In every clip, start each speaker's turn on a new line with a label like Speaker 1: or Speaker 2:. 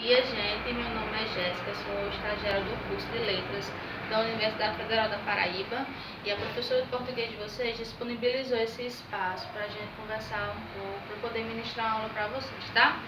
Speaker 1: dia, gente. Meu nome é Jéssica, sou estagiária do curso de Letras da Universidade Federal da Paraíba e a professora de português de vocês disponibilizou esse espaço para a gente conversar um pouco, para poder ministrar uma aula para vocês, tá?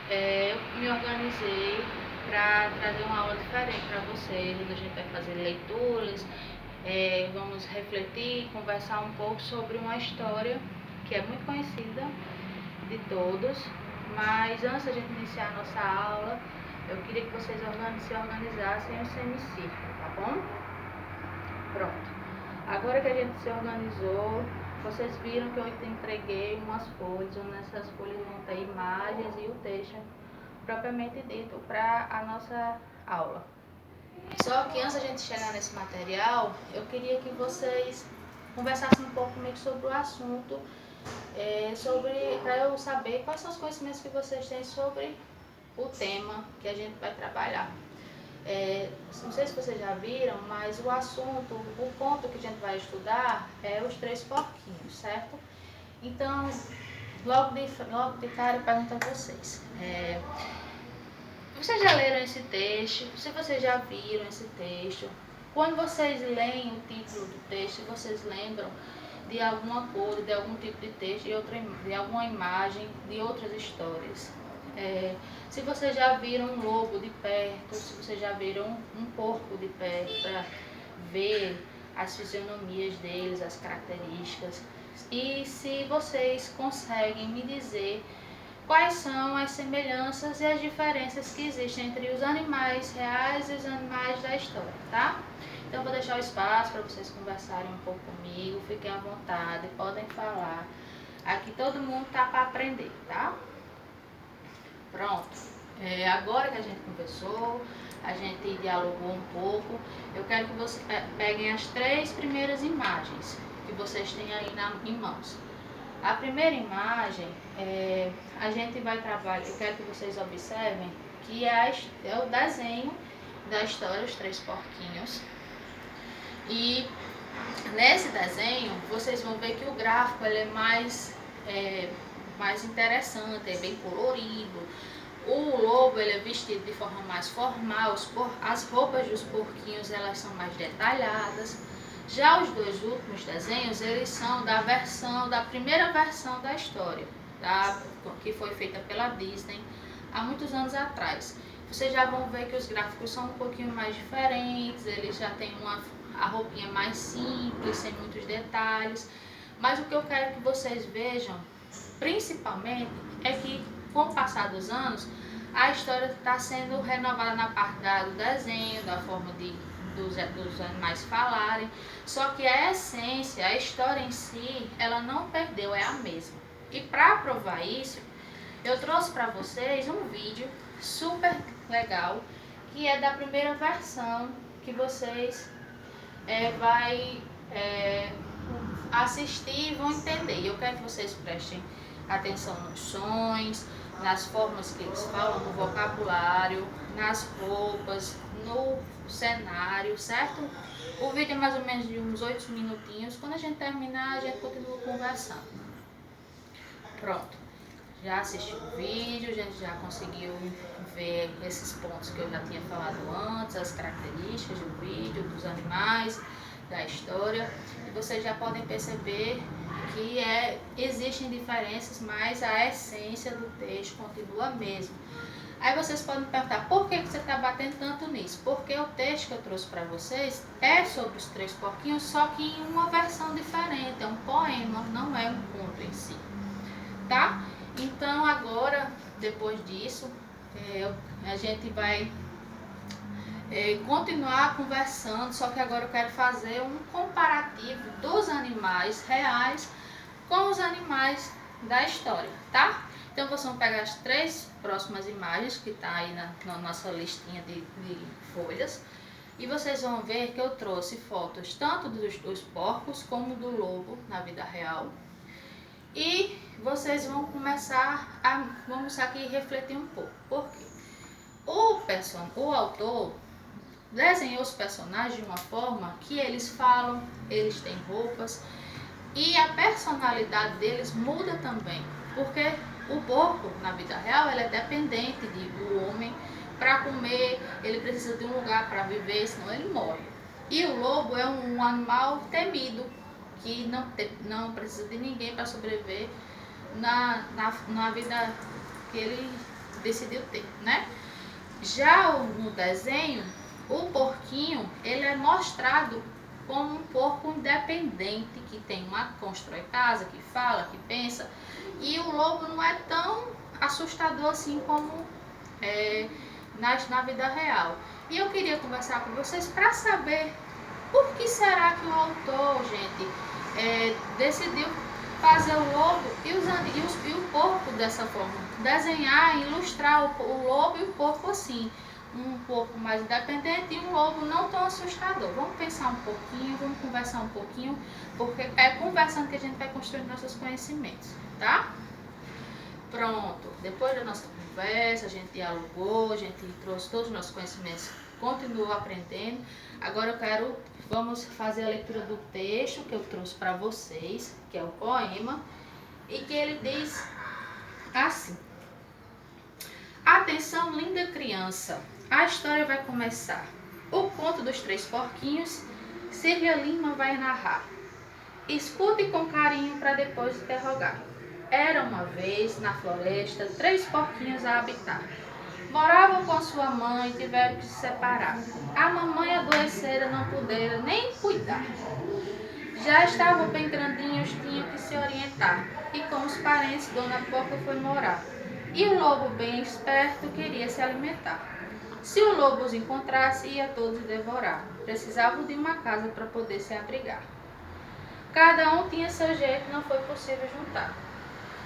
Speaker 1: Eu me organizei para trazer uma aula diferente para vocês, onde a gente vai fazer leituras, vamos refletir e conversar um pouco sobre uma história que é muito conhecida de todos, mas antes da gente iniciar a nossa aula, eu queria que vocês se organizassem em um semicírculo, tá bom? Pronto. Agora que a gente se organizou, vocês viram que eu entreguei umas folhas, onde nessas folhas vão ter imagens e o texto propriamente dito para a nossa aula. Só que antes da gente chegar nesse material, eu queria que vocês conversassem um pouco comigo sobre o assunto, para eu saber quais são os conhecimentos que vocês têm sobre o tema que a gente vai trabalhar. Não sei se vocês já viram, mas o assunto, o ponto que a gente vai estudar é os 3 porquinhos, certo? Então, logo de cara eu pergunto a vocês. Vocês já leram esse texto? Se vocês já viram esse texto, quando vocês leem o título do texto, vocês lembram de alguma coisa, de algum tipo de texto, de alguma imagem, de outras histórias. Se vocês já viram um lobo de perto, se vocês já viram um porco de perto, para ver as fisionomias deles, as características, e se vocês conseguem me dizer quais são as semelhanças e as diferenças que existem entre os animais reais e os animais da história, tá? Então, vou deixar o espaço para vocês conversarem um pouco comigo, fiquem à vontade, podem falar. Aqui todo mundo tá para aprender, tá? Pronto. Agora que a gente conversou, a gente dialogou um pouco, eu quero que vocês peguem as 3 primeiras imagens que vocês têm aí em mãos. A primeira imagem, a gente vai trabalhar, eu quero que vocês observem que é o desenho da história, os 3 porquinhos. E nesse desenho, vocês vão ver que o gráfico ele é mais interessante, é bem colorido. O lobo ele é vestido de forma mais formal, as roupas dos porquinhos elas são mais detalhadas. Já os 2 últimos desenhos, eles são da primeira versão da história, que foi feita pela Disney há muitos anos atrás. Vocês já vão ver que os gráficos são um pouquinho mais diferentes, eles já têm a roupinha mais simples, sem muitos detalhes. Mas o que eu quero que vocês vejam, principalmente, é que com o passar dos anos, a história está sendo renovada na parte do desenho, da forma dos animais falarem, só que a essência, a história em si, ela não perdeu, é a mesma. E para provar isso, eu trouxe para vocês um vídeo super legal, que é da primeira versão, que vocês vai assistir e vão entender. Eu quero que vocês prestem atenção nos sons, nas formas que eles falam, no vocabulário, nas roupas, no cenário, certo? O vídeo é mais ou menos de uns 8 minutinhos. Quando a gente terminar, a gente continua conversando. Pronto. Já assistiu o vídeo, a gente já conseguiu ver esses pontos que eu já tinha falado antes, as características do vídeo, dos animais, da história. E vocês já podem perceber que existem diferenças, mas a essência do texto continua a mesma. Aí vocês podem me perguntar, por que você está batendo tanto nisso? Porque o texto que eu trouxe para vocês é sobre os 3 porquinhos, só que em uma versão diferente, é um poema, não é um conto em si, tá? Então agora, depois disso, a gente vai continuar conversando, só que agora eu quero fazer um comparativo dos animais reais com os animais da história, tá? Então vocês vão pegar as 3 próximas imagens que tá aí na nossa listinha de folhas, e vocês vão ver que eu trouxe fotos tanto dos porcos como do lobo na vida real. E vocês vão vamos aqui refletir um pouco. Por quê? O autor desenhou os personagens de uma forma que eles falam, eles têm roupas, e a personalidade deles muda também, porque o porco, na vida real, ele é dependente do homem para comer, ele precisa de um lugar para viver, senão ele morre. E o lobo é um animal temido, que não precisa de ninguém para sobreviver na vida que ele decidiu ter, né? Já no desenho, o porquinho, ele é mostrado como um porco independente, que constrói casa, que fala, que pensa. E o lobo não é tão assustador assim como na vida real. E eu queria conversar com vocês para saber por que será que o autor, gente, decidiu fazer o lobo e o porco dessa forma. Desenhar, ilustrar o lobo e o porco assim. Um pouco mais independente e um lobo não tão assustador. Vamos pensar um pouquinho, vamos conversar um pouquinho, porque é conversando que a gente vai construindo nossos conhecimentos, tá? Pronto, depois da nossa conversa, a gente dialogou, a gente trouxe todos os nossos conhecimentos, continuou aprendendo. Agora vamos fazer a leitura do texto que eu trouxe para vocês, que é o poema, e que ele diz assim: atenção, linda criança, a história vai começar. O conto dos 3 porquinhos, Cília Lima vai narrar. Escute com carinho para depois interrogar. Era uma vez, na floresta, 3 porquinhos a habitar. Moravam com sua mãe e tiveram que se separar. A mamãe adoecera, não pudera nem cuidar. Já estavam bem grandinhos, tinham que se orientar. E com os parentes, Dona Porca foi morar. E o lobo, bem esperto, queria se alimentar. Se o lobo os encontrasse, ia todos devorar. Precisavam de uma casa para poder se abrigar. Cada um tinha seu jeito, não foi possível juntar.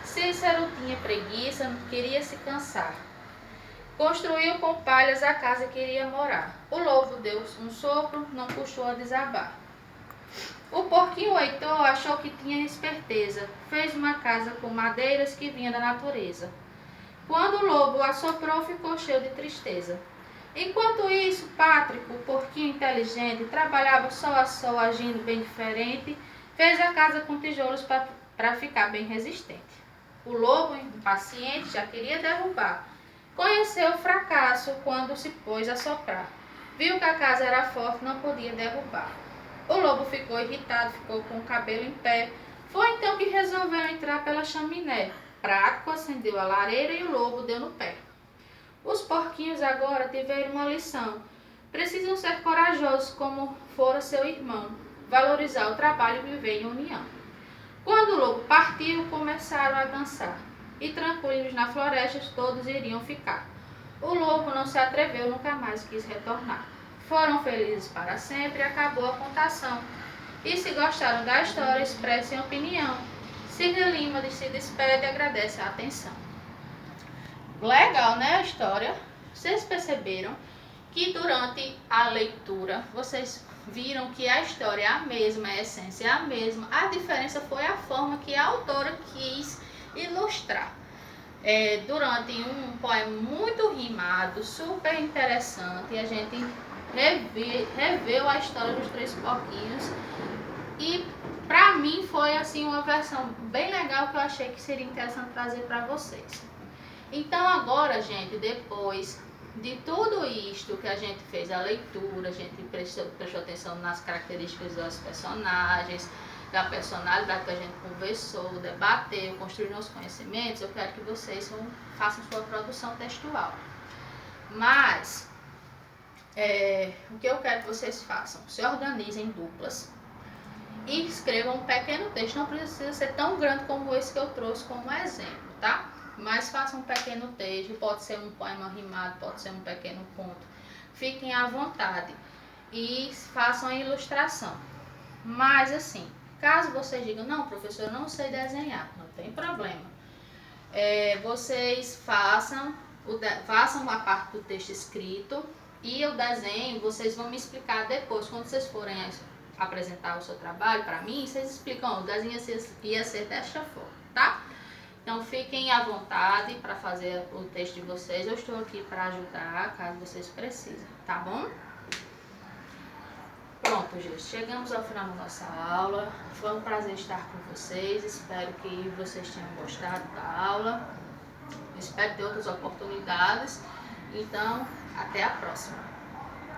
Speaker 1: Cícero tinha preguiça, queria se cansar. Construiu com palhas a casa que queria morar. O lobo deu um sopro, não puxou a desabar. O porquinho Heitor achou que tinha esperteza. Fez uma casa com madeiras que vinha da natureza. Quando o lobo assoprou, ficou cheio de tristeza. Enquanto isso, Pátrico, o porquinho inteligente, trabalhava sol a sol, agindo bem diferente, fez a casa com tijolos para ficar bem resistente. O lobo, impaciente, já queria derrubar. Conheceu o fracasso quando se pôs a soprar. Viu que a casa era forte, não podia derrubar. O lobo ficou irritado, ficou com o cabelo em pé. Foi então que resolveu entrar pela chaminé. Prático acendeu a lareira e o lobo deu no pé. Os porquinhos agora tiveram uma lição. Precisam ser corajosos como fora seu irmão. Valorizar o trabalho e viver em união. Quando o lobo partiu, começaram a dançar. E tranquilos na floresta todos iriam ficar. O lobo não se atreveu, nunca mais quis retornar. Foram felizes para sempre e acabou a contação. E se gostaram da história, expressem opinião. Cília Lima se despede e agradece a atenção. Legal, né, a história? Vocês perceberam que durante a leitura, vocês viram que a história é a mesma, a essência é a mesma. A diferença foi a forma que a autora quis ilustrar. Durante um poema muito rimado, super interessante, e a gente reveu a história dos 3 porquinhos. E pra mim foi assim uma versão bem legal que eu achei que seria interessante trazer para vocês. Então agora, gente, depois de tudo isto que a gente fez a leitura, a gente prestou atenção nas características dos personagens, da personalidade que a gente conversou, debateu, construiu nossos conhecimentos, eu quero que vocês façam sua produção textual. Mas o que eu quero que vocês façam? Se organizem em duplas e escrevam um pequeno texto. Não precisa ser tão grande como esse que eu trouxe como exemplo, tá? Mas façam um pequeno texto, pode ser um poema rimado, pode ser um pequeno conto. Fiquem à vontade e façam a ilustração. Mas assim, caso vocês digam, não, professor, eu não sei desenhar, não tem problema. Vocês façam a parte do texto escrito e o desenho, vocês vão me explicar depois, quando vocês forem apresentar o seu trabalho para mim, vocês explicam, o desenho ia ser desta forma, tá? Então fiquem à vontade para fazer o texto de vocês. Eu estou aqui para ajudar, caso vocês precisem, tá bom? Pronto, gente. Chegamos ao final da nossa aula. Foi um prazer estar com vocês. Espero que vocês tenham gostado da aula. Espero ter outras oportunidades Então, até a próxima.